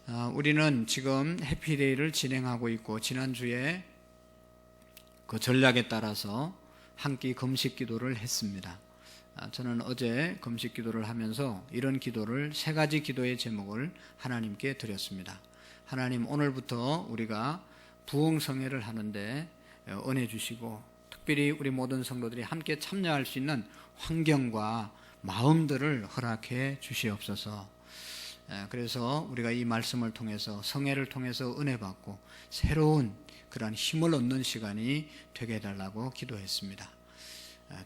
우리는 지금 해피데이를 진행하고 있고, 지난주에 그 전략에 따라서 한 끼 금식 기도를 했습니다. 저는 어제 금식 기도를 하면서 이런 기도를, 세 가지 기도의 제목을 하나님께 드렸습니다. 하나님, 오늘부터 우리가 부흥성회를 하는데 은혜 주시고, 특별히 우리 모든 성도들이 함께 참여할 수 있는 환경과 마음들을 허락해 주시옵소서. 그래서 우리가 이 말씀을 통해서, 성회를 통해서 은혜 받고 새로운 그러한 힘을 얻는 시간이 되게 해달라고 기도했습니다.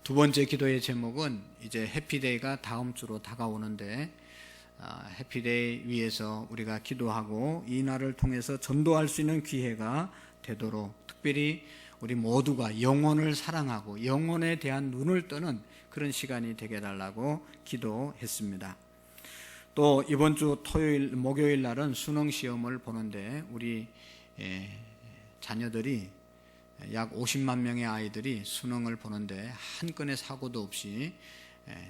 두 번째 기도의 제목은, 이제 해피데이가 다음 주로 다가오는데 해피데이 위해서 우리가 기도하고 이 날을 통해서 전도할 수 있는 기회가 되도록, 특별히 우리 모두가 영혼을 사랑하고 영혼에 대한 눈을 뜨는 그런 시간이 되게 해달라고 기도했습니다. 또 이번 주 토요일, 목요일 날은 수능 시험을 보는데, 우리 자녀들이 약 50만 명의 아이들이 수능을 보는데 한 건의 사고도 없이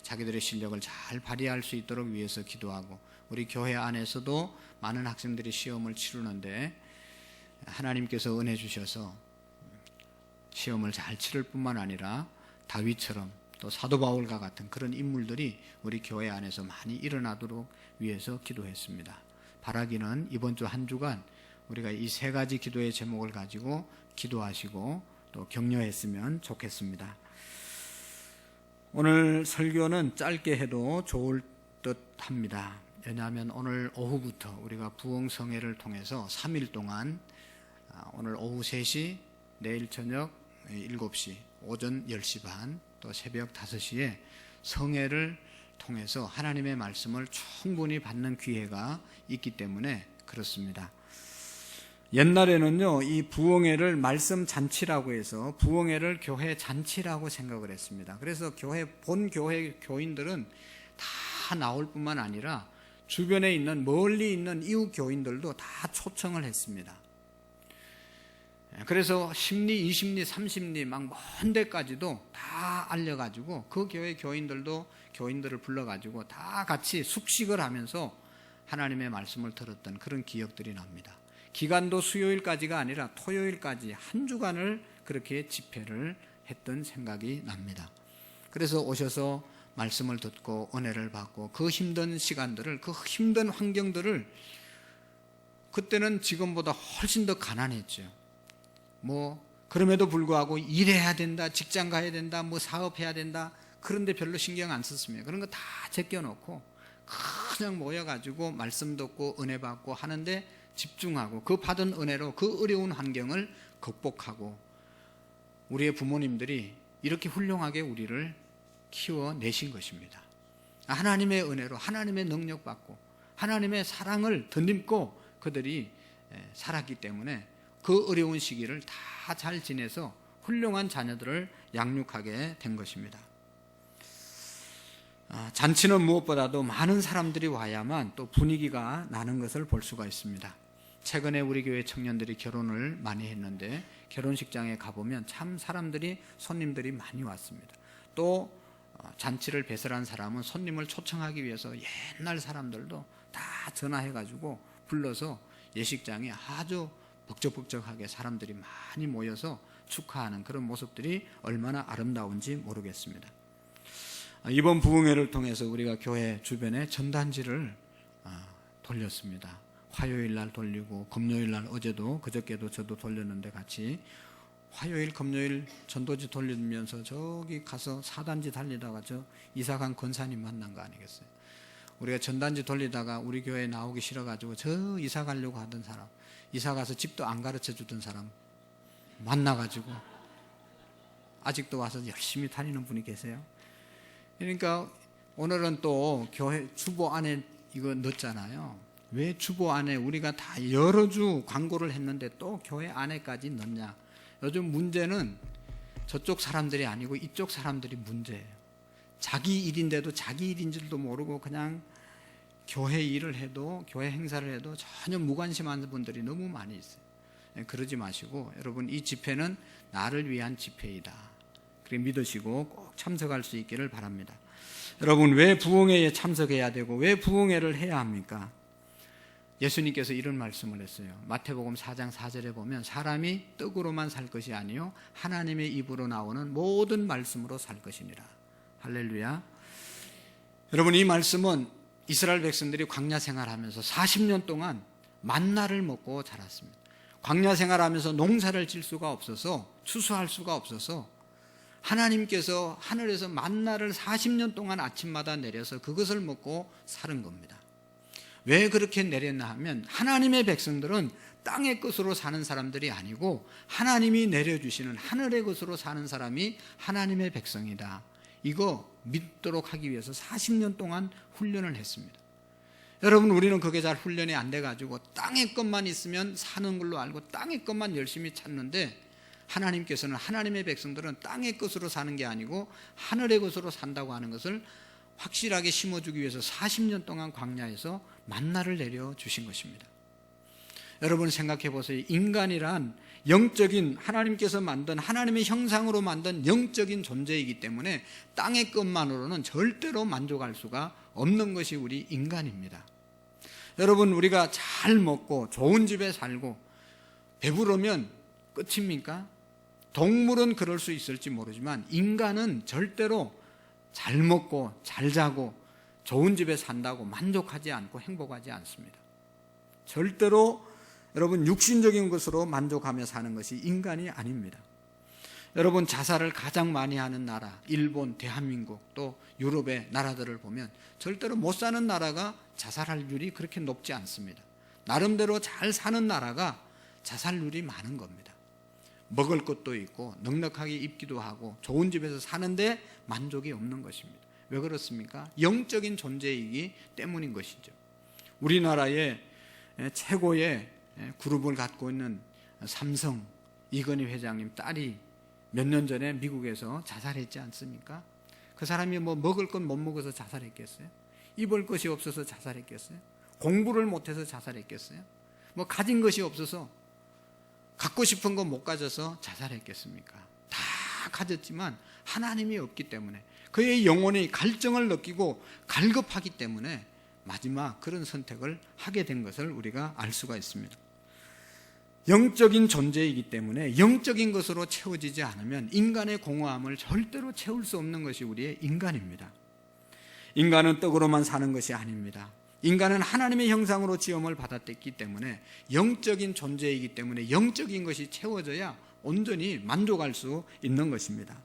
자기들의 실력을 잘 발휘할 수 있도록 위해서 기도하고, 우리 교회 안에서도 많은 학생들이 시험을 치르는데 하나님께서 은혜 주셔서 시험을 잘 치를 뿐만 아니라 다윗처럼 또 사도 바울과 같은 그런 인물들이 우리 교회 안에서 많이 일어나도록 위해서 기도했습니다. 바라기는 이번 주 한 주간 우리가 이 세 가지 기도의 제목을 가지고 기도하시고 또 격려했으면 좋겠습니다. 오늘 설교는 짧게 해도 좋을 듯 합니다. 왜냐하면 오늘 오후부터 우리가 부흥성회를 통해서 3일 동안, 오늘 오후 3시, 내일 저녁 7시, 오전 10시 반, 또 새벽 5시에 성회를 통해서 하나님의 말씀을 충분히 받는 기회가 있기 때문에 그렇습니다. 옛날에는요, 이 부흥회를 말씀 잔치라고 해서 부흥회를 교회 잔치라고 생각을 했습니다. 그래서 본 교회 교인들은 다 나올 뿐만 아니라 주변에 있는, 멀리 있는 이웃 교인들도 다 초청을 했습니다. 그래서 10리, 20리, 30리 막 먼 데까지도 다 알려가지고 그 교회 교인들을 불러가지고 다 같이 숙식을 하면서 하나님의 말씀을 들었던 그런 기억들이 납니다. 기간도 수요일까지가 아니라 토요일까지 한 주간을 그렇게 집회를 했던 생각이 납니다. 그래서 오셔서 말씀을 듣고 은혜를 받고, 그 힘든 시간들을, 그 힘든 환경들을, 그때는 지금보다 훨씬 더 가난했죠. 그럼에도 불구하고 일해야 된다, 직장 가야 된다, 사업해야 된다, 그런데 별로 신경 안 썼습니다. 그런 거 다 제껴놓고 그냥 모여가지고 말씀 듣고 은혜 받고 하는데 집중하고, 그 받은 은혜로 그 어려운 환경을 극복하고, 우리의 부모님들이 이렇게 훌륭하게 우리를 키워내신 것입니다. 하나님의 은혜로, 하나님의 능력 받고 하나님의 사랑을 덧입고 그들이 살았기 때문에 그 어려운 시기를 다 잘 지내서 훌륭한 자녀들을 양육하게 된 것입니다. 잔치는 무엇보다도 많은 사람들이 와야만 또 분위기가 나는 것을 볼 수가 있습니다. 최근에 우리 교회 청년들이 결혼을 많이 했는데, 결혼식장에 가보면 참 손님들이 많이 왔습니다. 또 잔치를 배설한 사람은 손님을 초청하기 위해서 옛날 사람들도 다 전화해가지고 불러서 예식장에 아주 북적북적하게 사람들이 많이 모여서 축하하는 그런 모습들이 얼마나 아름다운지 모르겠습니다. 이번 부흥회를 통해서 우리가 교회 주변에 전단지를 돌렸습니다. 화요일 날 돌리고, 금요일 날, 어제도 그저께도 저도 돌렸는데 같이 화요일, 금요일 전도지 돌리면서 저기 가서 4단지 달리다가 저 이사간 권사님 만난 거 아니겠어요? 우리가 전단지 돌리다가 우리 교회에 나오기 싫어가지고 저 이사 가려고 하던 사람, 이사 가서 집도 안 가르쳐 주던 사람 만나가지고 아직도 와서 열심히 다니는 분이 계세요. 그러니까 오늘은 또 교회 주보 안에 이거 넣었잖아요. 왜 주보 안에 우리가 다 여러 주 광고를 했는데 또 교회 안에까지 넣냐? 요즘 문제는 저쪽 사람들이 아니고 이쪽 사람들이 문제예요. 자기 일인데도 자기 일인 줄도 모르고 그냥 교회 일을 해도, 교회 행사를 해도 전혀 무관심한 분들이 너무 많이 있어요. 그러지 마시고, 여러분, 이 집회는 나를 위한 집회이다, 그렇게 믿으시고 꼭 참석할 수 있기를 바랍니다. 여러분, 왜 부흥회에 참석해야 되고 왜 부흥회를 해야 합니까? 예수님께서 이런 말씀을 했어요. 마태복음 4장 4절에 보면 사람이 떡으로만 살 것이 아니요 하나님의 입으로 나오는 모든 말씀으로 살 것이니라. 할렐루야. 여러분, 이 말씀은 이스라엘 백성들이 광야 생활하면서 40년 동안 만나를 먹고 자랐습니다. 광야 생활하면서 농사를 질 수가 없어서, 추수할 수가 없어서 하나님께서 하늘에서 만나를 40년 동안 아침마다 내려서 그것을 먹고 사는 겁니다. 왜 그렇게 내렸나 하면 하나님의 백성들은 땅의 것으로 사는 사람들이 아니고 하나님이 내려주시는 하늘의 것으로 사는 사람이 하나님의 백성이다. 이거 믿도록 하기 위해서 40년 동안 훈련을 했습니다. 여러분, 우리는 그게 잘 훈련이 안 돼가지고 땅의 것만 있으면 사는 걸로 알고 땅의 것만 열심히 찾는데, 하나님께서는 하나님의 백성들은 땅의 것으로 사는 게 아니고 하늘의 것으로 산다고 하는 것을 확실하게 심어주기 위해서 40년 동안 광야에서 만나를 내려주신 것입니다. 여러분, 생각해 보세요. 인간이란 영적인, 하나님께서 만든, 하나님의 형상으로 만든 영적인 존재이기 때문에 땅의 것만으로는 절대로 만족할 수가 없는 것이 우리 인간입니다. 여러분, 우리가 잘 먹고 좋은 집에 살고 배부르면 끝입니까? 동물은 그럴 수 있을지 모르지만 인간은 절대로 잘 먹고 잘 자고 좋은 집에 산다고 만족하지 않고 행복하지 않습니다. 절대로 여러분, 육신적인 것으로 만족하며 사는 것이 인간이 아닙니다. 여러분, 자살을 가장 많이 하는 나라, 일본, 대한민국, 또 유럽의 나라들을 보면 절대로 못 사는 나라가 자살률이 그렇게 높지 않습니다. 나름대로 잘 사는 나라가 자살률이 많은 겁니다. 먹을 것도 있고 넉넉하게 입기도 하고 좋은 집에서 사는데 만족이 없는 것입니다. 왜 그렇습니까? 영적인 존재이기 때문인 것이죠. 우리나라의 최고의 그룹을 갖고 있는 삼성 이건희 회장님 딸이 몇 년 전에 미국에서 자살했지 않습니까? 그 사람이 뭐 먹을 건 못 먹어서 자살했겠어요? 입을 것이 없어서 자살했겠어요? 공부를 못해서 자살했겠어요? 뭐 가진 것이 없어서, 갖고 싶은 거 못 가져서 자살했겠습니까? 다 가졌지만 하나님이 없기 때문에, 그의 영혼이 갈증을 느끼고 갈급하기 때문에 마지막 그런 선택을 하게 된 것을 우리가 알 수가 있습니다. 영적인 존재이기 때문에 영적인 것으로 채워지지 않으면 인간의 공허함을 절대로 채울 수 없는 것이 우리의 인간입니다. 인간은 떡으로만 사는 것이 아닙니다. 인간은 하나님의 형상으로 지음을 받았기 때문에 영적인 존재이기 때문에 영적인 것이 채워져야 온전히 만족할 수 있는 것입니다.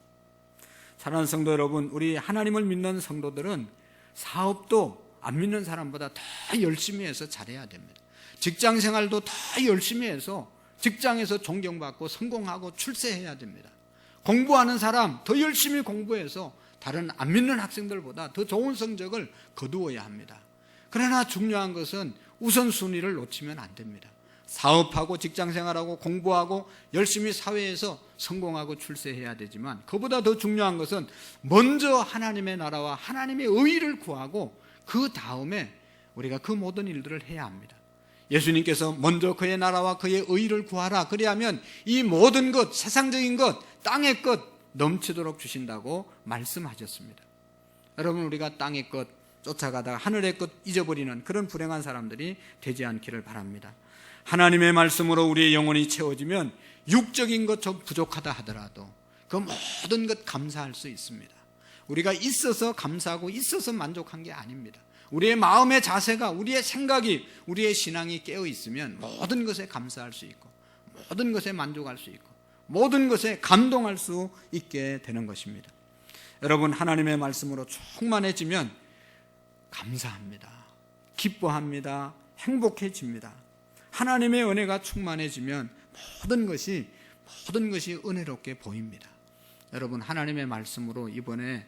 사랑하는 성도 여러분, 우리 하나님을 믿는 성도들은 사업도 안 믿는 사람보다 더 열심히 해서 잘해야 됩니다. 직장 생활도 더 열심히 해서 직장에서 존경받고 성공하고 출세해야 됩니다. 공부하는 사람 더 열심히 공부해서 다른 안 믿는 학생들보다 더 좋은 성적을 거두어야 합니다. 그러나 중요한 것은 우선순위를 놓치면 안 됩니다. 사업하고 직장생활하고 공부하고 열심히 사회에서 성공하고 출세해야 되지만, 그보다 더 중요한 것은 먼저 하나님의 나라와 하나님의 의의를 구하고 그 다음에 우리가 그 모든 일들을 해야 합니다. 예수님께서 먼저 그의 나라와 그의 의의를 구하라, 그리하면 이 모든 것, 세상적인 것, 땅의 것 넘치도록 주신다고 말씀하셨습니다. 여러분, 우리가 땅의 것 쫓아가다가 하늘의 것 잊어버리는 그런 불행한 사람들이 되지 않기를 바랍니다. 하나님의 말씀으로 우리의 영혼이 채워지면 육적인 것 좀 부족하다 하더라도 그 모든 것 감사할 수 있습니다. 우리가 있어서 감사하고 있어서 만족한 게 아닙니다. 우리의 마음의 자세가, 우리의 생각이, 우리의 신앙이 깨어 있으면 모든 것에 감사할 수 있고 모든 것에 만족할 수 있고 모든 것에 감동할 수 있게 되는 것입니다. 여러분, 하나님의 말씀으로 충만해지면 감사합니다. 기뻐합니다. 행복해집니다. 하나님의 은혜가 충만해지면 모든 것이 은혜롭게 보입니다. 여러분, 하나님의 말씀으로 이번에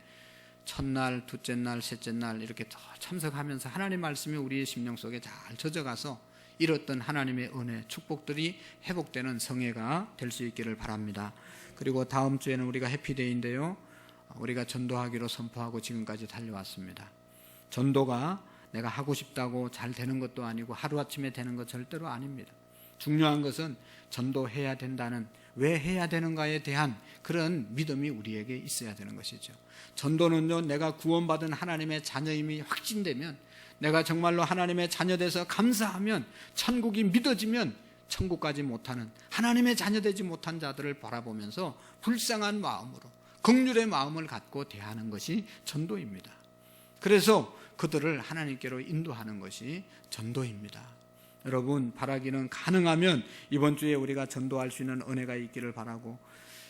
첫날, 둘째 날, 셋째 날 이렇게 참석하면서 하나님의 말씀이 우리의 심령 속에 잘 젖어가서 잃었던 하나님의 은혜, 축복들이 회복되는 성회가 될 수 있기를 바랍니다. 그리고 다음 주에는 우리가 해피데이인데요, 우리가 전도하기로 선포하고 지금까지 달려왔습니다. 전도가 내가 하고 싶다고 잘 되는 것도 아니고 하루아침에 되는 것 절대로 아닙니다. 중요한 것은 전도해야 된다는, 왜 해야 되는가에 대한 그런 믿음이 우리에게 있어야 되는 것이죠. 전도는요, 내가 구원받은 하나님의 자녀임이 확신되면 내가 정말로 하나님의 자녀돼서 감사하면, 천국이 믿어지면 천국 가지 못하는, 하나님의 자녀되지 못한 자들을 바라보면서 불쌍한 마음으로 긍휼의 마음을 갖고 대하는 것이 전도입니다. 그래서 그들을 하나님께로 인도하는 것이 전도입니다. 여러분, 바라기는 가능하면 이번 주에 우리가 전도할 수 있는 은혜가 있기를 바라고,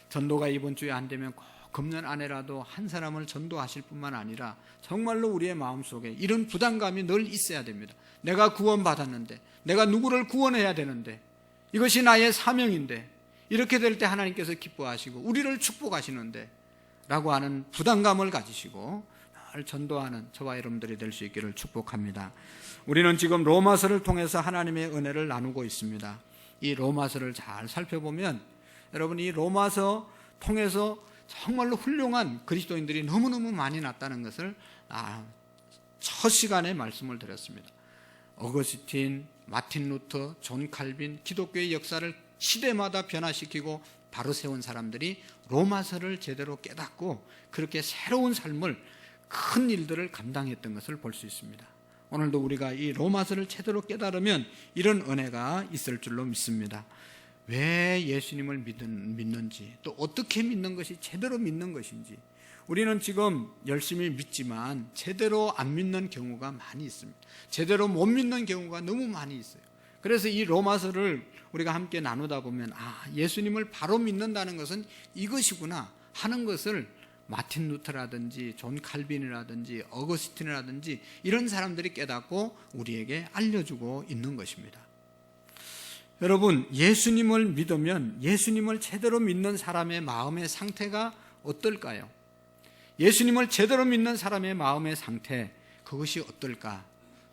전도가 이번 주에 안 되면 꼭 금년 안에라도 한 사람을 전도하실 뿐만 아니라 정말로 우리의 마음속에 이런 부담감이 늘 있어야 됩니다. 내가 구원받았는데, 내가 누구를 구원해야 되는데, 이것이 나의 사명인데, 이렇게 될 때 하나님께서 기뻐하시고 우리를 축복하시는데 라고 하는 부담감을 가지시고 늘 전도하는 저와 여러분들이 될 수 있기를 축복합니다. 우리는 지금 로마서를 통해서 하나님의 은혜를 나누고 있습니다. 이 로마서를 잘 살펴보면 여러분, 이 로마서 통해서 정말로 훌륭한 그리스도인들이 너무너무 많이 났다는 것을 첫 시간에 말씀을 드렸습니다. 어거스틴, 마틴 루터, 존 칼빈, 기독교의 역사를 시대마다 변화시키고 바로 세운 사람들이 로마서를 제대로 깨닫고 그렇게 새로운 삶을, 큰 일들을 감당했던 것을 볼 수 있습니다. 오늘도 우리가 이 로마서를 제대로 깨달으면 이런 은혜가 있을 줄로 믿습니다. 왜 예수님을 믿는지, 또 어떻게 믿는 것이 제대로 믿는 것인지, 우리는 지금 열심히 믿지만 제대로 안 믿는 경우가 많이 있습니다. 제대로 못 믿는 경우가 너무 많이 있어요. 그래서 이 로마서를 우리가 함께 나누다 보면 예수님을 바로 믿는다는 것은 이것이구나 하는 것을 마틴 루터라든지 존 칼빈이라든지 어거스틴이라든지 이런 사람들이 깨닫고 우리에게 알려주고 있는 것입니다. 여러분, 예수님을 믿으면 예수님을 제대로 믿는 사람의 마음의 상태가 어떨까요? 예수님을 제대로 믿는 사람의 마음의 상태, 그것이 어떨까?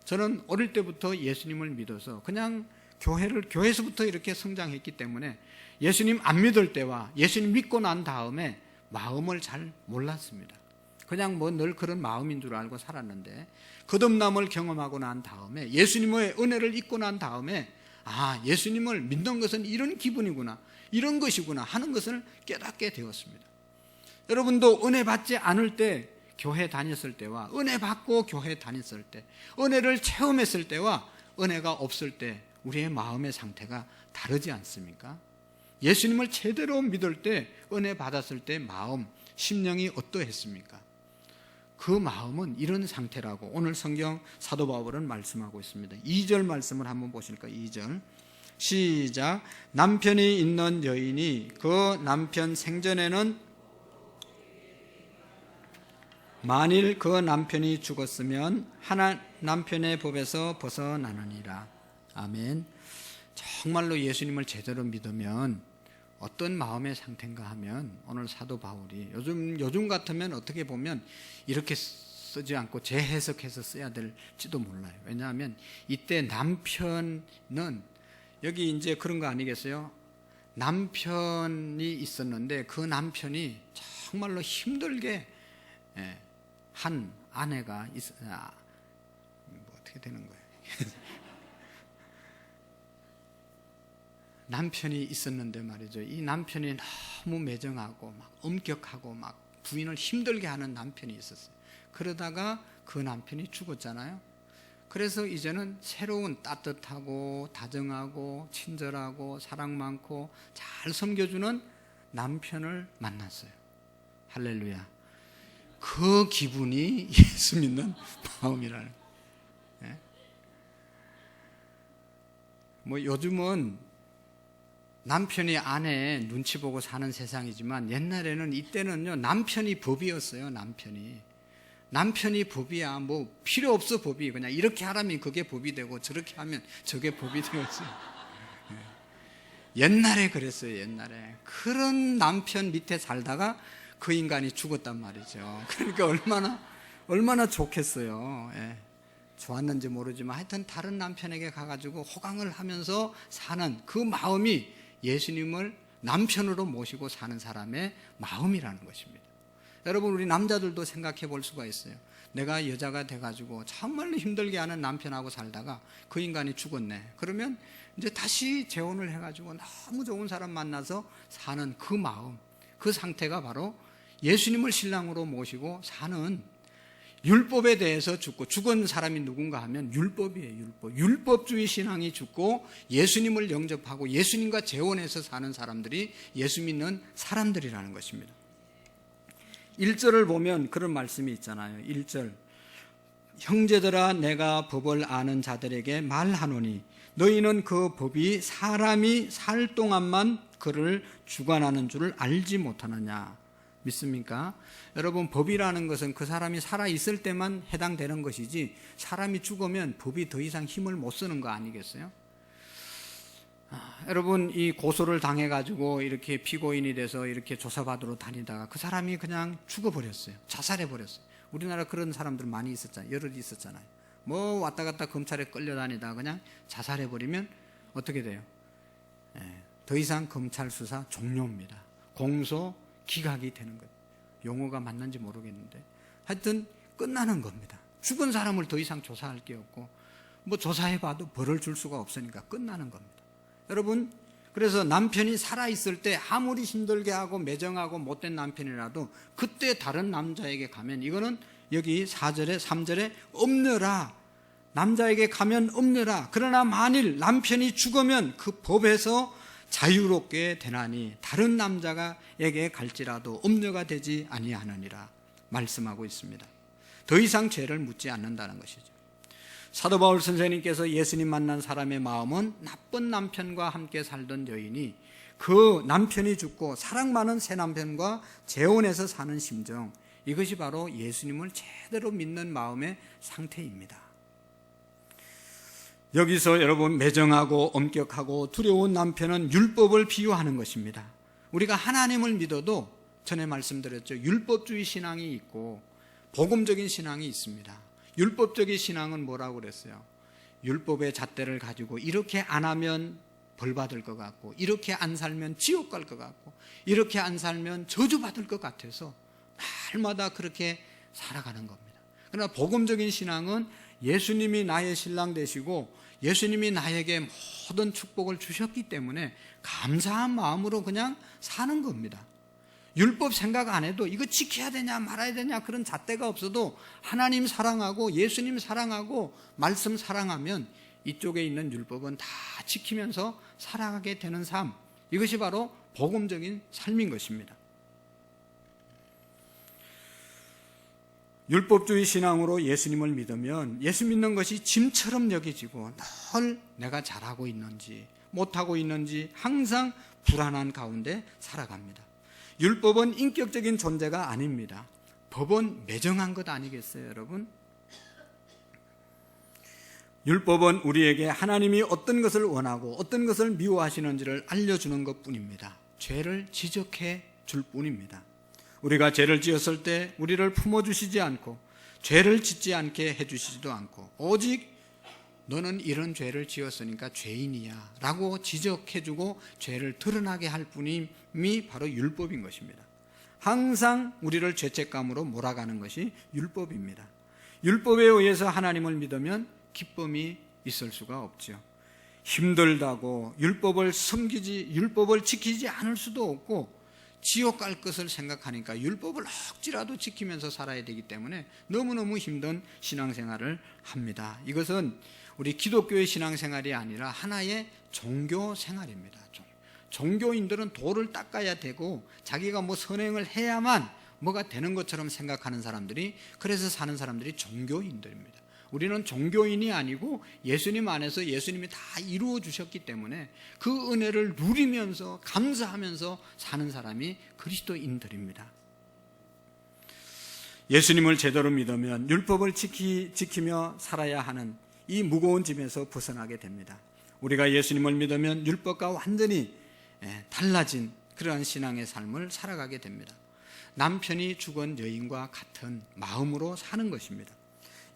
저는 어릴 때부터 예수님을 믿어서 그냥 교회에서부터 이렇게 성장했기 때문에 예수님 안 믿을 때와 예수님 믿고 난 다음에 마음을 잘 몰랐습니다. 그냥 늘 그런 마음인 줄 알고 살았는데, 거듭남을 경험하고 난 다음에, 예수님의 은혜를 잊고 난 다음에 예수님을 믿는 것은 이런 기분이구나, 이런 것이구나 하는 것을 깨닫게 되었습니다. 여러분도 은혜 받지 않을 때 교회 다녔을 때와 은혜 받고 교회 다녔을 때, 은혜를 체험했을 때와 은혜가 없을 때 우리의 마음의 상태가 다르지 않습니까? 예수님을 제대로 믿을 때, 은혜 받았을 때 마음, 심령이 어떠했습니까? 그 마음은 이런 상태라고 오늘 성경 사도 바울은 말씀하고 있습니다. 2절 말씀을 한번 보실까요? 2절 시작. 남편이 있는 여인이 그 남편 생전에는 만일 그 남편이 죽었으면 하나 남편의 법에서 벗어나느니라. 아멘. 정말로 예수님을 제대로 믿으면 어떤 마음의 상태인가 하면, 오늘 사도 바울이 요즘 같으면 어떻게 보면 이렇게 쓰지 않고 재해석해서 써야 될지도 몰라요. 왜냐하면 이때 남편은, 여기 이제 그런 거 아니겠어요? 남편이 있었는데 그 남편이 정말로 힘들게 한 아내가 어떻게 되는 거예요? 남편이 있었는데 말이죠. 이 남편이 너무 매정하고 막 엄격하고 막 부인을 힘들게 하는 남편이 있었어요. 그러다가 그 남편이 죽었잖아요. 그래서 이제는 새로운 따뜻하고 다정하고 친절하고 사랑 많고 잘 섬겨주는 남편을 만났어요. 할렐루야. 그 기분이 예수 믿는 마음이라는 거예요. 요즘은 남편이 아내 눈치 보고 사는 세상이지만, 옛날에는, 이때는요, 남편이 법이었어요. 남편이 법이야. 필요 없어 법이. 그냥 이렇게 하라면 그게 법이 되고 저렇게 하면 저게 법이 되었어요. 옛날에 그랬어요. 옛날에 그런 남편 밑에 살다가 그 인간이 죽었단 말이죠. 그러니까 얼마나 좋겠어요. 좋았는지 모르지만 하여튼 다른 남편에게 가가지고 호강을 하면서 사는 그 마음이 예수님을 남편으로 모시고 사는 사람의 마음이라는 것입니다. 여러분, 우리 남자들도 생각해 볼 수가 있어요. 내가 여자가 돼가지고 정말로 힘들게 하는 남편하고 살다가 그 인간이 죽었네. 그러면 이제 다시 재혼을 해가지고 너무 좋은 사람 만나서 사는 그 마음, 그 상태가 바로 예수님을 신랑으로 모시고 사는, 율법에 대해서 죽은 사람이 누군가 하면 율법이에요. 율법주의 신앙이 죽고 예수님을 영접하고 예수님과 재혼해서 사는 사람들이 예수 믿는 사람들이라는 것입니다. 1절을 보면 그런 말씀이 있잖아요. 1절, 형제들아 내가 법을 아는 자들에게 말하노니 너희는 그 법이 사람이 살 동안만 그를 주관하는 줄을 알지 못하느냐. 믿습니까? 여러분, 법이라는 것은 그 사람이 살아있을 때만 해당되는 것이지 사람이 죽으면 법이 더 이상 힘을 못 쓰는 거 아니겠어요? 여러분, 이 고소를 당해가지고 이렇게 피고인이 돼서 이렇게 조사받으러 다니다가 그 사람이 그냥 죽어버렸어요. 자살해버렸어요. 우리나라 그런 사람들 많이 있었잖아요. 여럿 있었잖아요. 뭐 왔다 갔다 검찰에 끌려다니다가 그냥 자살해버리면 어떻게 돼요? 더 이상 검찰 수사 종료입니다. 공소 기각이 되는 거예요. 용어가 맞는지 모르겠는데 하여튼 끝나는 겁니다. 죽은 사람을 더 이상 조사할 게 없고 뭐 조사해봐도 벌을 줄 수가 없으니까 끝나는 겁니다. 여러분, 그래서 남편이 살아있을 때 아무리 힘들게 하고 매정하고 못된 남편이라도 그때 다른 남자에게 가면 이거는 여기 4절에 3절에 없느라, 남자에게 가면 없느라. 그러나 만일 남편이 죽으면 그 법에서 자유롭게 되나니 다른 남자에게 갈지라도 엄려가 되지 아니하느니라 말씀하고 있습니다. 더 이상 죄를 묻지 않는다는 것이죠. 사도 바울 선생님께서 예수님 만난 사람의 마음은 나쁜 남편과 함께 살던 여인이 그 남편이 죽고 사랑 많은 새 남편과 재혼해서 사는 심정, 이것이 바로 예수님을 제대로 믿는 마음의 상태입니다. 여기서 여러분, 매정하고 엄격하고 두려운 남편은 율법을 비유하는 것입니다. 우리가 하나님을 믿어도 전에 말씀드렸죠. 율법주의 신앙이 있고 복음적인 신앙이 있습니다. 율법적인 신앙은 뭐라고 그랬어요? 율법의 잣대를 가지고 이렇게 안 하면 벌 받을 것 같고, 이렇게 안 살면 지옥 갈 것 같고, 이렇게 안 살면 저주받을 것 같아서 날마다 그렇게 살아가는 겁니다. 그러나 복음적인 신앙은 예수님이 나의 신랑 되시고 예수님이 나에게 모든 축복을 주셨기 때문에 감사한 마음으로 그냥 사는 겁니다. 율법 생각 안 해도 이거 지켜야 되냐 말아야 되냐 그런 잣대가 없어도 하나님 사랑하고 예수님 사랑하고 말씀 사랑하면 이쪽에 있는 율법은 다 지키면서 살아가게 되는 삶, 이것이 바로 복음적인 삶인 것입니다. 율법주의 신앙으로 예수님을 믿으면 예수 믿는 것이 짐처럼 여겨지고 늘 내가 잘하고 있는지 못하고 있는지 항상 불안한 가운데 살아갑니다. 율법은 인격적인 존재가 아닙니다. 법은 매정한 것 아니겠어요, 여러분? 율법은 우리에게 하나님이 어떤 것을 원하고 어떤 것을 미워하시는지를 알려주는 것뿐입니다. 죄를 지적해 줄 뿐입니다. 우리가 죄를 지었을 때 우리를 품어주시지 않고 죄를 짓지 않게 해주시지도 않고 오직 너는 이런 죄를 지었으니까 죄인이야 라고 지적해주고 죄를 드러나게 할 뿐임이 바로 율법인 것입니다. 항상 우리를 죄책감으로 몰아가는 것이 율법입니다. 율법에 의해서 하나님을 믿으면 기쁨이 있을 수가 없죠. 힘들다고 율법을 지키지 않을 수도 없고 지옥 갈 것을 생각하니까 율법을 억지라도 지키면서 살아야 되기 때문에 너무너무 힘든 신앙생활을 합니다. 이것은 우리 기독교의 신앙생활이 아니라 하나의 종교생활입니다. 종교인들은 도를 닦아야 되고 자기가 뭐 선행을 해야만 뭐가 되는 것처럼 생각하는 사람들이, 그래서 사는 사람들이 종교인들입니다. 우리는 종교인이 아니고 예수님 안에서 예수님이 다 이루어 주셨기 때문에 그 은혜를 누리면서 감사하면서 사는 사람이 그리스도인들입니다. 예수님을 제대로 믿으면 율법을 지키며 살아야 하는 이 무거운 짐에서 벗어나게 됩니다. 우리가 예수님을 믿으면 율법과 완전히 달라진 그러한 신앙의 삶을 살아가게 됩니다. 남편이 죽은 여인과 같은 마음으로 사는 것입니다.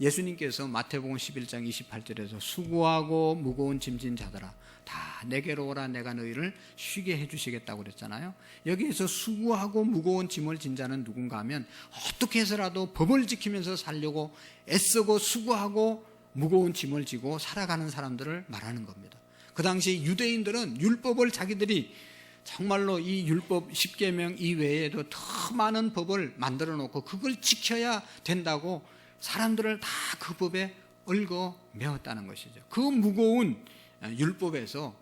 예수님께서 마태복음 11장 28절에서 수고하고 무거운 짐진 자들아 다 내게로 오라 내가 너희를 쉬게 해주시겠다고 그랬잖아요. 여기에서 수고하고 무거운 짐을 진 자는 누군가 하면 어떻게 해서라도 법을 지키면서 살려고 애쓰고 수고하고 무거운 짐을 지고 살아가는 사람들을 말하는 겁니다. 그 당시 유대인들은 율법을 자기들이 정말로 이 율법 10계명 이외에도 더 많은 법을 만들어 놓고 그걸 지켜야 된다고 사람들을 다 그 법에 얽어 매었다는 것이죠. 그 무거운 율법에서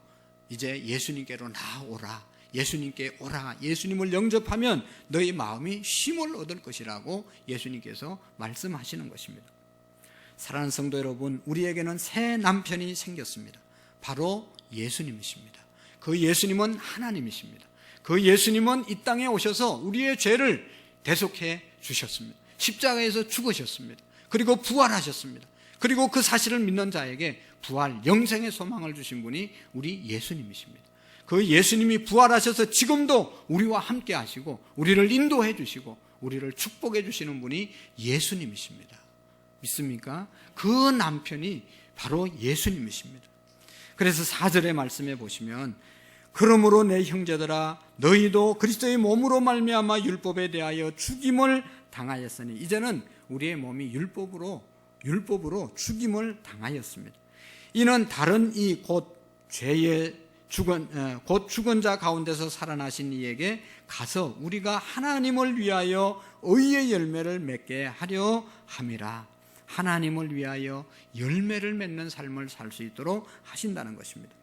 이제 예수님께로 나오라, 예수님께 오라, 예수님을 영접하면 너희 마음이 쉼을 얻을 것이라고 예수님께서 말씀하시는 것입니다. 사랑하는 성도 여러분, 우리에게는 새 남편이 생겼습니다. 바로 예수님이십니다. 그 예수님은 하나님이십니다. 그 예수님은 이 땅에 오셔서 우리의 죄를 대속해 주셨습니다. 십자가에서 죽으셨습니다. 그리고 부활하셨습니다. 그리고 그 사실을 믿는 자에게 부활, 영생의 소망을 주신 분이 우리 예수님이십니다. 그 예수님이 부활하셔서 지금도 우리와 함께 하시고 우리를 인도해 주시고 우리를 축복해 주시는 분이 예수님이십니다. 믿습니까? 그 남편이 바로 예수님이십니다. 그래서 4절의 말씀에 보시면 그러므로 내 형제들아 너희도 그리스도의 몸으로 말미암아 율법에 대하여 죽임을 당하였으니 이제는 우리의 몸이 율법으로 죽임을 당하였습니다. 이는 다른 이 곧 죽은 자 가운데서 살아나신 이에게 가서 우리가 하나님을 위하여 의의 열매를 맺게 하려 함이라. 하나님을 위하여 열매를 맺는 삶을 살 수 있도록 하신다는 것입니다.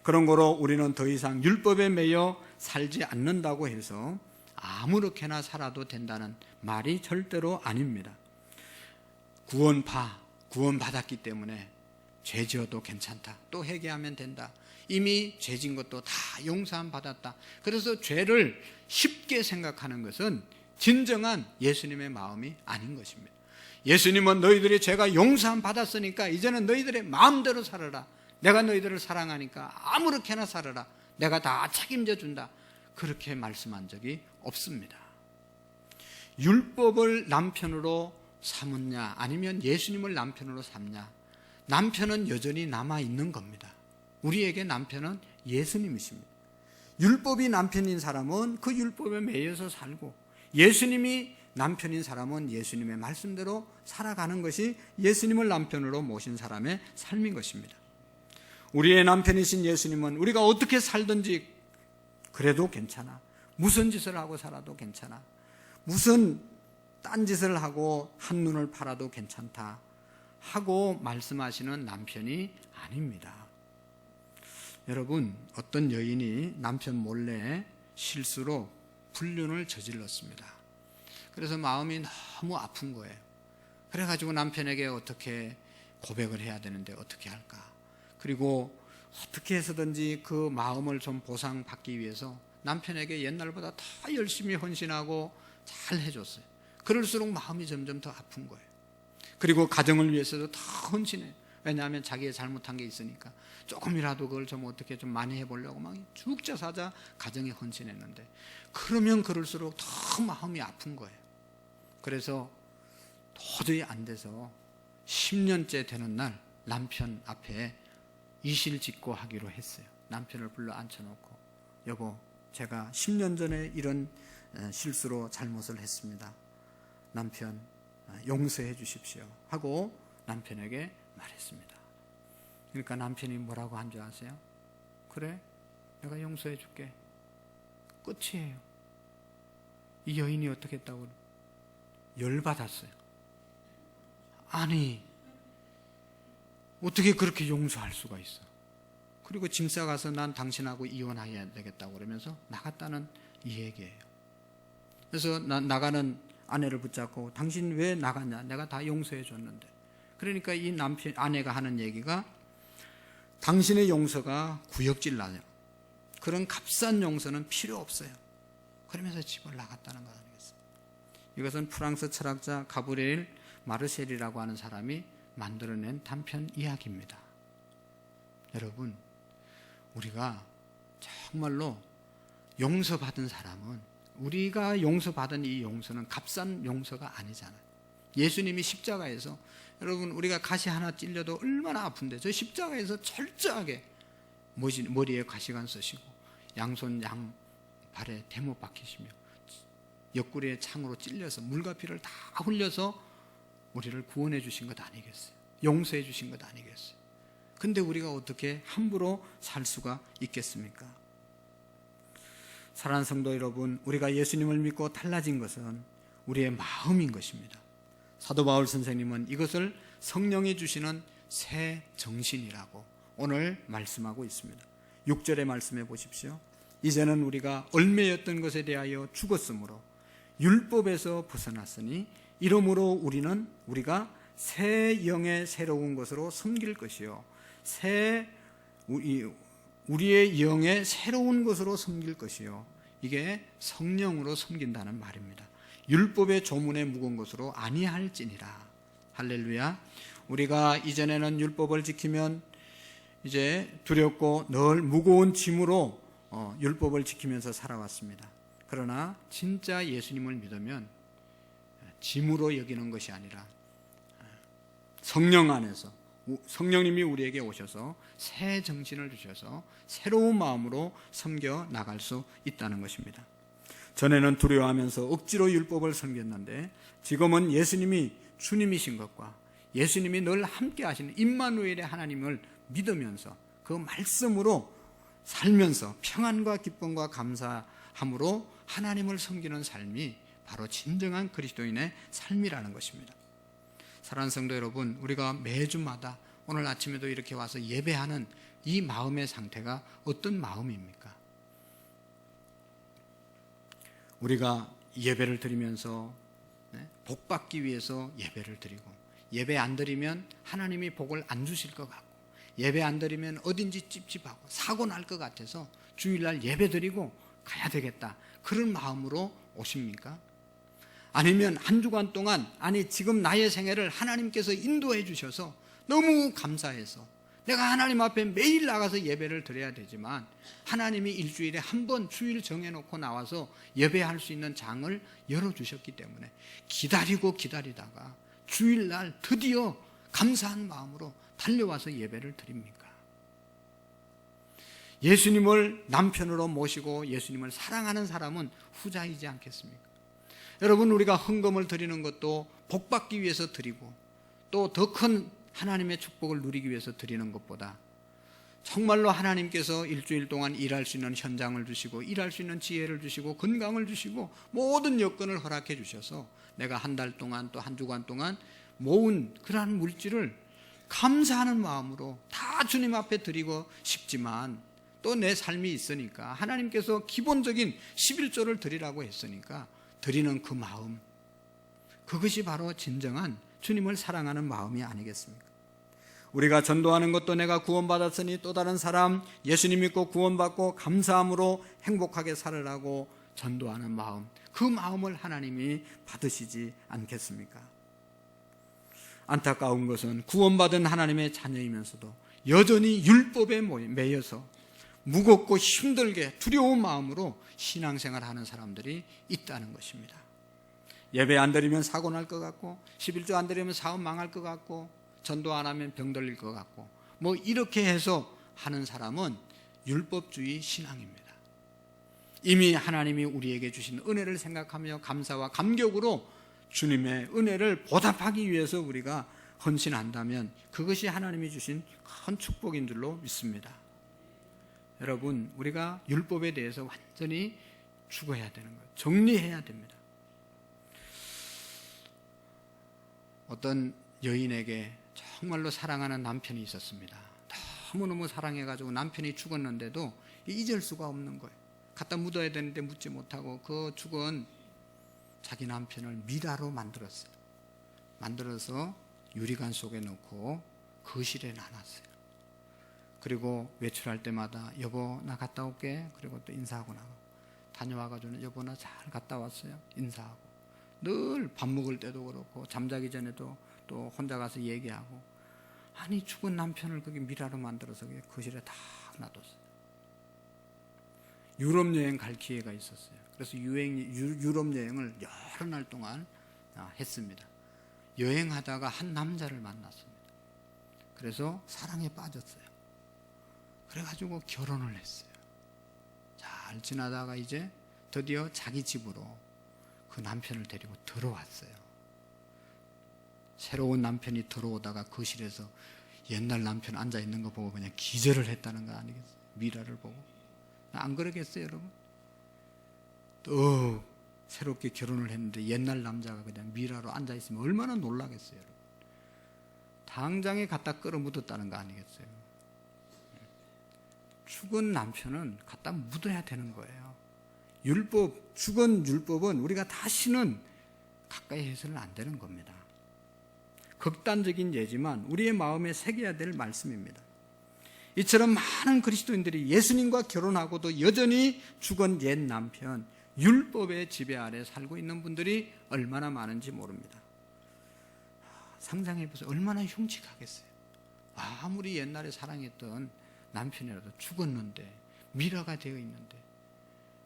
그런 거로 우리는 더 이상 율법에 매여 살지 않는다고 해서 아무렇게나 살아도 된다는 말이 절대로 아닙니다. 구원받았기 때문에 죄 지어도 괜찮다, 또 회개하면 된다, 이미 죄진 것도 다 용서함 받았다, 그래서 죄를 쉽게 생각하는 것은 진정한 예수님의 마음이 아닌 것입니다. 예수님은 너희들의 죄가 용서함 받았으니까 이제는 너희들의 마음대로 살아라, 내가 너희들을 사랑하니까 아무렇게나 살아라, 내가 다 책임져 준다, 그렇게 말씀한 적이 없습니다. 율법을 남편으로 삼느냐 아니면 예수님을 남편으로 삼냐, 남편은 여전히 남아있는 겁니다. 우리에게 남편은 예수님이십니다. 율법이 남편인 사람은 그 율법에 매여서 살고, 예수님이 남편인 사람은 예수님의 말씀대로 살아가는 것이 예수님을 남편으로 모신 사람의 삶인 것입니다. 우리의 남편이신 예수님은 우리가 어떻게 살든지 그래도 괜찮아, 무슨 짓을 하고 살아도 괜찮아, 무슨 딴짓을 하고 한눈을 팔아도 괜찮다 하고 말씀하시는 남편이 아닙니다. 여러분, 어떤 여인이 남편 몰래 실수로 불륜을 저질렀습니다. 그래서 마음이 너무 아픈 거예요. 그래가지고 남편에게 어떻게 고백을 해야 되는데 어떻게 할까, 그리고 어떻게 해서든지 그 마음을 좀 보상받기 위해서 남편에게 옛날보다 더 열심히 헌신하고 잘 해줬어요. 그럴수록 마음이 점점 더 아픈 거예요. 그리고 가정을 위해서도 더 헌신해요. 왜냐하면 자기의 잘못한 게 있으니까 조금이라도 그걸 좀 어떻게 좀 많이 해보려고 막 죽자 사자 가정에 헌신했는데, 그러면 그럴수록 더 마음이 아픈 거예요. 그래서 도저히 안 돼서 10년째 되는 날 남편 앞에 이실직고 하기로 했어요. 남편을 불러 앉혀놓고, 여보, 제가 10년 전에 이런 실수로 잘못을 했습니다. 남편 용서해 주십시오 하고 남편에게 말했습니다. 그러니까 남편이 뭐라고 한 줄 아세요? 그래, 내가 용서해 줄게. 끝이에요. 이 여인이 어떻게 했다고? 열받았어요. 아니, 어떻게 그렇게 용서할 수가 있어? 그리고 짐 싸가서 난 당신하고 이혼해야 되겠다고 그러면서 나갔다는 이 얘기예요. 그래서 나가는 아내를 붙잡고 당신 왜 나갔냐? 내가 다 용서해 줬는데. 그러니까 이 아내가 하는 얘기가 당신의 용서가 구역질 나요. 그런 값싼 용서는 필요 없어요. 그러면서 집을 나갔다는 거 아니겠어요? 이것은 프랑스 철학자 가브리엘 마르셀이라고 하는 사람이 만들어낸 단편 이야기입니다. 여러분, 우리가 정말로 용서받은 사람은, 우리가 용서받은 이 용서는 값싼 용서가 아니잖아요. 예수님이 십자가에서, 여러분, 우리가 가시 하나 찔려도 얼마나 아픈데 저 십자가에서 철저하게 머리에 가시관 쓰시고 양손 양발에 대못 박히시며 옆구리에 창으로 찔려서 물과 피를 다 흘려서 우리를 구원해 주신 것 아니겠어요? 용서해 주신 것 아니겠어요? 근데 우리가 어떻게 함부로 살 수가 있겠습니까? 사랑하는 성도 여러분, 우리가 예수님을 믿고 달라진 것은 우리의 마음인 것입니다. 사도 바울 선생님은 이것을 성령이 주시는 새 정신이라고 오늘 말씀하고 있습니다. 6절의 말씀해 보십시오. 이제는 우리가 얽매였던 것에 대하여 죽었으므로 율법에서 벗어났으니 이러므로 우리가 새 영의 새로운 것으로 섬길 것이요 우리의 영의 새로운 것으로 섬길 것이요, 이게 성령으로 섬긴다는 말입니다. 율법의 조문에 묵은 것으로 아니할지니라. 할렐루야. 우리가 이전에는 율법을 지키면 이제 두렵고 늘 무거운 짐으로 율법을 지키면서 살아왔습니다. 그러나 진짜 예수님을 믿으면 짐으로 여기는 것이 아니라 성령 안에서 성령님이 우리에게 오셔서 새 정신을 주셔서 새로운 마음으로 섬겨 나갈 수 있다는 것입니다. 전에는 두려워하면서 억지로 율법을 섬겼는데 지금은 예수님이 주님이신 것과 예수님이 늘 함께 하시는 임마누엘의 하나님을 믿으면서 그 말씀으로 살면서 평안과 기쁨과 감사함으로 하나님을 섬기는 삶이 바로 진정한 그리스도인의 삶이라는 것입니다. 사랑하는 성도 여러분, 우리가 매주마다 오늘 아침에도 이렇게 와서 예배하는 이 마음의 상태가 어떤 마음입니까? 우리가 예배를 드리면서 복 받기 위해서 예배를 드리고, 예배 안 드리면 하나님이 복을 안 주실 것 같고, 예배 안 드리면 어딘지 찝찝하고 사고 날 것 같아서 주일날 예배 드리고 가야 되겠다, 그런 마음으로 오십니까? 아니면 한 주간 동안 지금 나의 생애를 하나님께서 인도해 주셔서 너무 감사해서 내가 하나님 앞에 매일 나가서 예배를 드려야 되지만 하나님이 일주일에 한 번 주일 정해놓고 나와서 예배할 수 있는 장을 열어주셨기 때문에 기다리다가 주일날 드디어 감사한 마음으로 달려와서 예배를 드립니까? 예수님을 남편으로 모시고 예수님을 사랑하는 사람은 후자이지 않겠습니까? 여러분, 우리가 헌금을 드리는 것도 복 받기 위해서 드리고 또 더 큰 하나님의 축복을 누리기 위해서 드리는 것보다 정말로 하나님께서 일주일 동안 일할 수 있는 현장을 주시고 일할 수 있는 지혜를 주시고 건강을 주시고 모든 여건을 허락해 주셔서 내가 한 달 동안 또 한 주간 동안 모은 그러한 물질을 감사하는 마음으로 다 주님 앞에 드리고 싶지만 또 내 삶이 있으니까 하나님께서 기본적인 11조를 드리라고 했으니까 드리는 그 마음, 그것이 바로 진정한 주님을 사랑하는 마음이 아니겠습니까? 우리가 전도하는 것도 내가 구원받았으니 또 다른 사람 예수님 믿고 구원받고 감사함으로 행복하게 살으라고 전도하는 마음, 그 마음을 하나님이 받으시지 않겠습니까? 안타까운 것은 구원받은 하나님의 자녀이면서도 여전히 율법에 매여서 무겁고 힘들게 두려운 마음으로 신앙생활하는 사람들이 있다는 것입니다. 예배 안 드리면 사고 날 것 같고 11조 안 드리면 사업 망할 것 같고 전도 안 하면 병 들릴 것 같고 이렇게 해서 하는 사람은 율법주의 신앙입니다. 이미 하나님이 우리에게 주신 은혜를 생각하며 감사와 감격으로 주님의 은혜를 보답하기 위해서 우리가 헌신한다면 그것이 하나님이 주신 큰 축복인 줄로 믿습니다. 여러분, 우리가 율법에 대해서 완전히 죽어야 되는 거예요. 정리해야 됩니다. 어떤 여인에게 정말로 사랑하는 남편이 있었습니다. 너무너무 사랑해가지고 남편이 죽었는데도 잊을 수가 없는 거예요. 갖다 묻어야 되는데 묻지 못하고 그 죽은 자기 남편을 미라로 만들었어요. 만들어서 유리관 속에 넣고 거실에 놔놨어요. 그리고 외출할 때마다 여보 나 갔다 올게, 그리고 또 인사하고 나가고, 다녀와가지고 여보 나 잘 갔다 왔어요, 인사하고, 늘 밥 먹을 때도 그렇고 잠자기 전에도 또 혼자 가서 얘기하고, 죽은 남편을 거기 미라로 만들어서 거실에 다 놔뒀어요. 유럽 여행 갈 기회가 있었어요. 그래서 유럽 여행을 여러 날 동안 했습니다. 여행하다가 한 남자를 만났습니다. 그래서 사랑에 빠졌어요. 그래가지고 결혼을 했어요. 잘 지나다가 이제 드디어 자기 집으로 그 남편을 데리고 들어왔어요. 새로운 남편이 들어오다가 거실에서 옛날 남편 앉아있는 거 보고 그냥 기절을 했다는 거 아니겠어요? 미라를 보고. 안 그러겠어요, 여러분? 또 새롭게 결혼을 했는데 옛날 남자가 그냥 미라로 앉아있으면 얼마나 놀라겠어요. 당장에 갖다 끌어 묻었다는 거 아니겠어요? 죽은 남편은 갖다 묻어야 되는 거예요. 죽은 율법은 우리가 다시는 가까이 해서는 안 되는 겁니다. 극단적인 예지만 우리의 마음에 새겨야 될 말씀입니다. 이처럼 많은 그리스도인들이 예수님과 결혼하고도 여전히 죽은 옛 남편, 율법의 지배 아래 살고 있는 분들이 얼마나 많은지 모릅니다. 상상해보세요. 얼마나 흉측하겠어요. 아무리 옛날에 사랑했던 남편이라도 죽었는데, 미라가 되어 있는데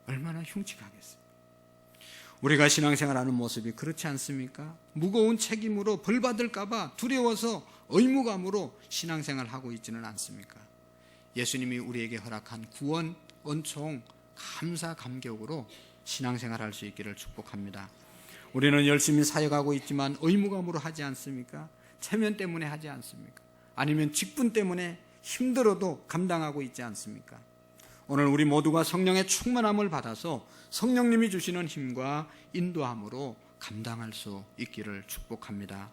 얼마나 흉측하겠어요. 우리가 신앙생활하는 모습이 그렇지 않습니까? 무거운 책임으로 벌받을까봐 두려워서 의무감으로 신앙생활하고 있지는 않습니까? 예수님이 우리에게 허락한 구원, 은총, 감사, 감격으로 신앙생활할 수 있기를 축복합니다. 우리는 열심히 사역하고 있지만 의무감으로 하지 않습니까? 체면 때문에 하지 않습니까? 아니면 직분 때문에 힘들어도 감당하고 있지 않습니까? 오늘 우리 모두가 성령의 충만함을 받아서 성령님이 주시는 힘과 인도함으로 감당할 수 있기를 축복합니다.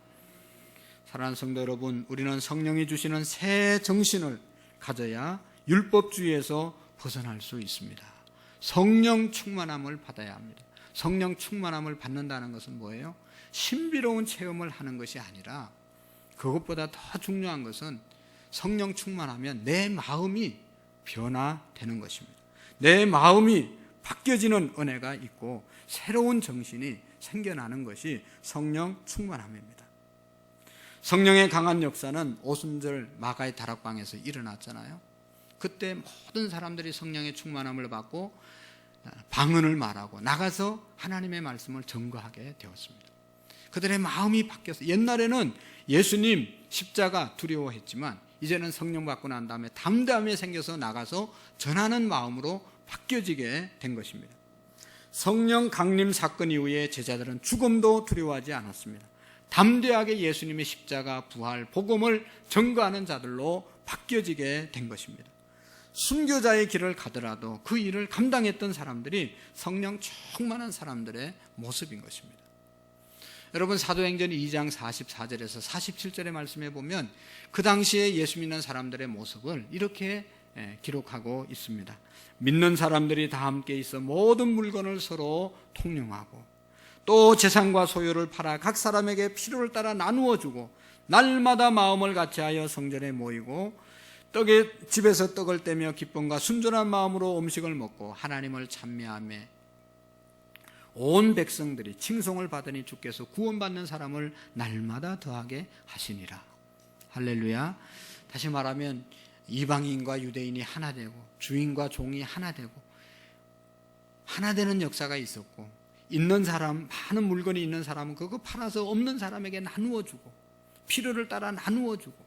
사랑하는 성도 여러분, 우리는 성령이 주시는 새 정신을 가져야 율법주의에서 벗어날 수 있습니다. 성령 충만함을 받아야 합니다. 성령 충만함을 받는다는 것은 뭐예요? 신비로운 체험을 하는 것이 아니라 그것보다 더 중요한 것은 성령 충만하면 내 마음이 변화되는 것입니다. 내 마음이 바뀌어지는 은혜가 있고 새로운 정신이 생겨나는 것이 성령 충만함입니다. 성령의 강한 역사는 오순절 마가의 다락방에서 일어났잖아요. 그때 모든 사람들이 성령의 충만함을 받고 방언을 말하고 나가서 하나님의 말씀을 전거하게 되었습니다. 그들의 마음이 바뀌었어요. 옛날에는 예수님 십자가 두려워했지만 이제는 성령 받고 난 다음에 담대함이 생겨서 나가서 전하는 마음으로 바뀌어지게 된 것입니다. 성령 강림 사건 이후에 제자들은 죽음도 두려워하지 않았습니다. 담대하게 예수님의 십자가, 부활, 복음을 전거하는 자들로 바뀌어지게 된 것입니다. 순교자의 길을 가더라도 그 일을 감당했던 사람들이 성령 충만한 사람들의 모습인 것입니다. 여러분, 사도행전 2장 44절에서 47절의 말씀에 보면 그 당시에 예수 믿는 사람들의 모습을 이렇게 기록하고 있습니다. 믿는 사람들이 다 함께 있어 모든 물건을 서로 통용하고 또 재산과 소유를 팔아 각 사람에게 필요를 따라 나누어 주고 날마다 마음을 같이하여 성전에 모이고 집에서 떡을 떼며 기쁨과 순전한 마음으로 음식을 먹고 하나님을 찬미하며 온 백성들이 칭송을 받으니 주께서 구원받는 사람을 날마다 더하게 하시니라. 할렐루야. 다시 말하면 이방인과 유대인이 하나 되고 주인과 종이 하나 되고 하나 되는 역사가 있었고, 있는 사람, 많은 물건이 있는 사람은 그거 팔아서 없는 사람에게 나누어 주고 필요를 따라 나누어 주고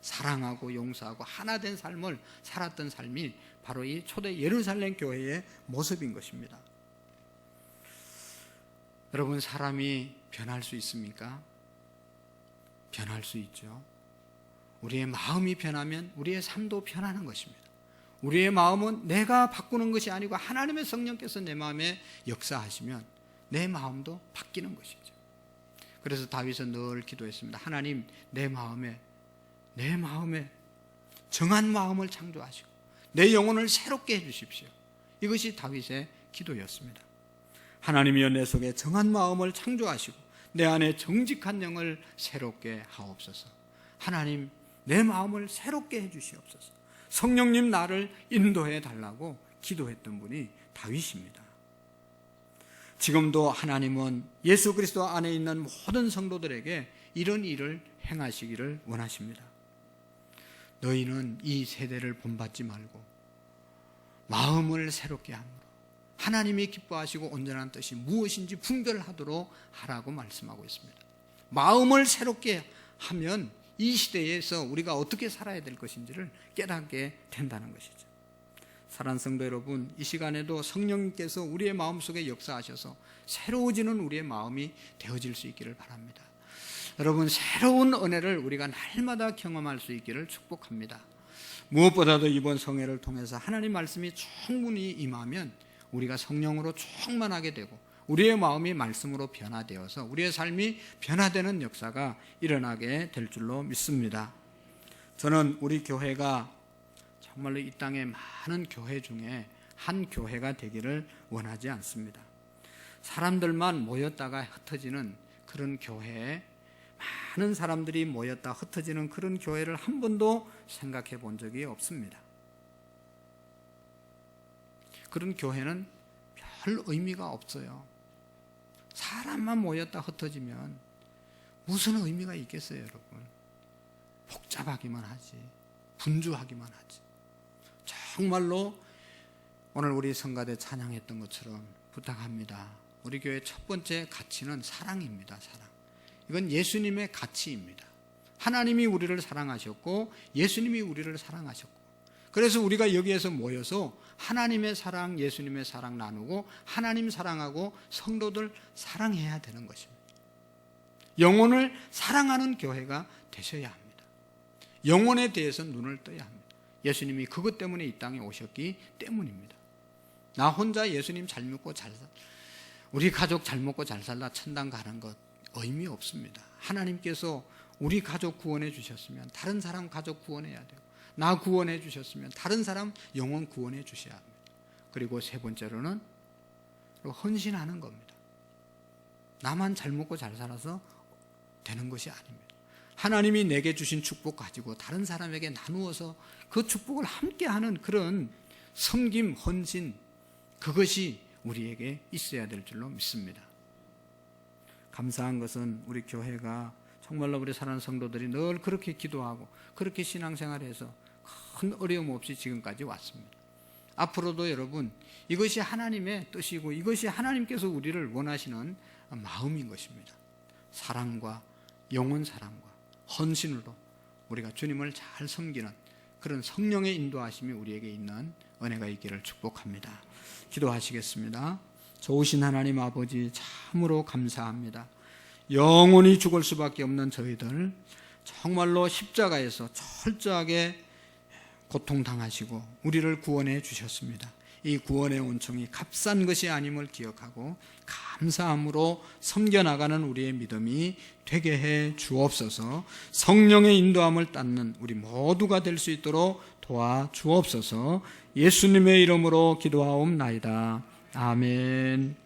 사랑하고 용서하고 하나 된 삶을 살았던 삶이 바로 이 초대 예루살렘 교회의 모습인 것입니다. 여러분, 사람이 변할 수 있습니까? 변할 수 있죠. 우리의 마음이 변하면 우리의 삶도 변하는 것입니다. 우리의 마음은 내가 바꾸는 것이 아니고 하나님의 성령께서 내 마음에 역사하시면 내 마음도 바뀌는 것이죠. 그래서 다윗은 늘 기도했습니다. 하나님, 내 마음에 정한 마음을 창조하시고 내 영혼을 새롭게 해주십시오. 이것이 다윗의 기도였습니다. 하나님이여 내 속에 정한 마음을 창조하시고 내 안에 정직한 영을 새롭게 하옵소서. 하나님, 내 마음을 새롭게 해주시옵소서. 성령님, 나를 인도해 달라고 기도했던 분이 다윗입니다. 지금도 하나님은 예수 그리스도 안에 있는 모든 성도들에게 이런 일을 행하시기를 원하십니다. 너희는 이 세대를 본받지 말고 마음을 새롭게 함으로 하나님이 기뻐하시고 온전한 뜻이 무엇인지 분별하도록 하라고 말씀하고 있습니다. 마음을 새롭게 하면 이 시대에서 우리가 어떻게 살아야 될 것인지를 깨닫게 된다는 것이죠. 사랑하는 성도 여러분, 이 시간에도 성령님께서 우리의 마음속에 역사하셔서 새로워지는 우리의 마음이 되어질 수 있기를 바랍니다. 여러분, 새로운 은혜를 우리가 날마다 경험할 수 있기를 축복합니다. 무엇보다도 이번 성회를 통해서 하나님 말씀이 충분히 임하면 우리가 성령으로 충만하게 되고 우리의 마음이 말씀으로 변화되어서 우리의 삶이 변화되는 역사가 일어나게 될 줄로 믿습니다. 저는 우리 교회가 정말로 이 땅의 많은 교회 중에 한 교회가 되기를 원하지 않습니다. 사람들만 모였다가 흩어지는 그런 교회에, 많은 사람들이 모였다 흩어지는 그런 교회를 한 번도 생각해 본 적이 없습니다. 그런 교회는 별 의미가 없어요. 사람만 모였다 흩어지면 무슨 의미가 있겠어요, 여러분? 복잡하기만 하지, 분주하기만 하지. 정말로 오늘 우리 성가대 찬양했던 것처럼 부탁합니다. 우리 교회 첫 번째 가치는 사랑입니다. 사랑. 이건 예수님의 가치입니다. 하나님이 우리를 사랑하셨고 예수님이 우리를 사랑하셨고, 그래서 우리가 여기에서 모여서 하나님의 사랑, 예수님의 사랑 나누고 하나님 사랑하고 성도들 사랑해야 되는 것입니다. 영혼을 사랑하는 교회가 되셔야 합니다. 영혼에 대해서 눈을 떠야 합니다. 예수님이 그것 때문에 이 땅에 오셨기 때문입니다. 나 혼자 예수님 잘 믿고 우리 가족 잘 먹고 잘 살다 천당 가는 것 의미 없습니다. 하나님께서 우리 가족 구원해 주셨으면 다른 사람 가족 구원해야 되고, 나 구원해 주셨으면 다른 사람 영혼 구원해 주셔야 합니다. 그리고 세 번째로는 헌신하는 겁니다. 나만 잘 먹고 잘 살아서 되는 것이 아닙니다. 하나님이 내게 주신 축복 가지고 다른 사람에게 나누어서 그 축복을 함께하는 그런 섬김, 헌신, 그것이 우리에게 있어야 될 줄로 믿습니다. 감사한 것은 우리 교회가 정말로 우리 사랑하는 성도들이 늘 그렇게 기도하고 그렇게 신앙생활해서 큰 어려움 없이 지금까지 왔습니다. 앞으로도 여러분, 이것이 하나님의 뜻이고 이것이 하나님께서 우리를 원하시는 마음인 것입니다. 사랑과 영혼 사랑과 헌신으로 우리가 주님을 잘 섬기는 그런 성령의 인도하심이 우리에게 있는 은혜가 있기를 축복합니다. 기도하시겠습니다. 좋으신 하나님 아버지, 참으로 감사합니다. 영원히 죽을 수밖에 없는 저희들, 정말로 십자가에서 철저하게 고통당하시고 우리를 구원해 주셨습니다. 이 구원의 온총이 값싼 것이 아님을 기억하고 감사함으로 섬겨나가는 우리의 믿음이 되게 해 주옵소서. 성령의 인도함을 따르는 우리 모두가 될 수 있도록 도와 주옵소서. 예수님의 이름으로 기도하옵나이다. 아멘.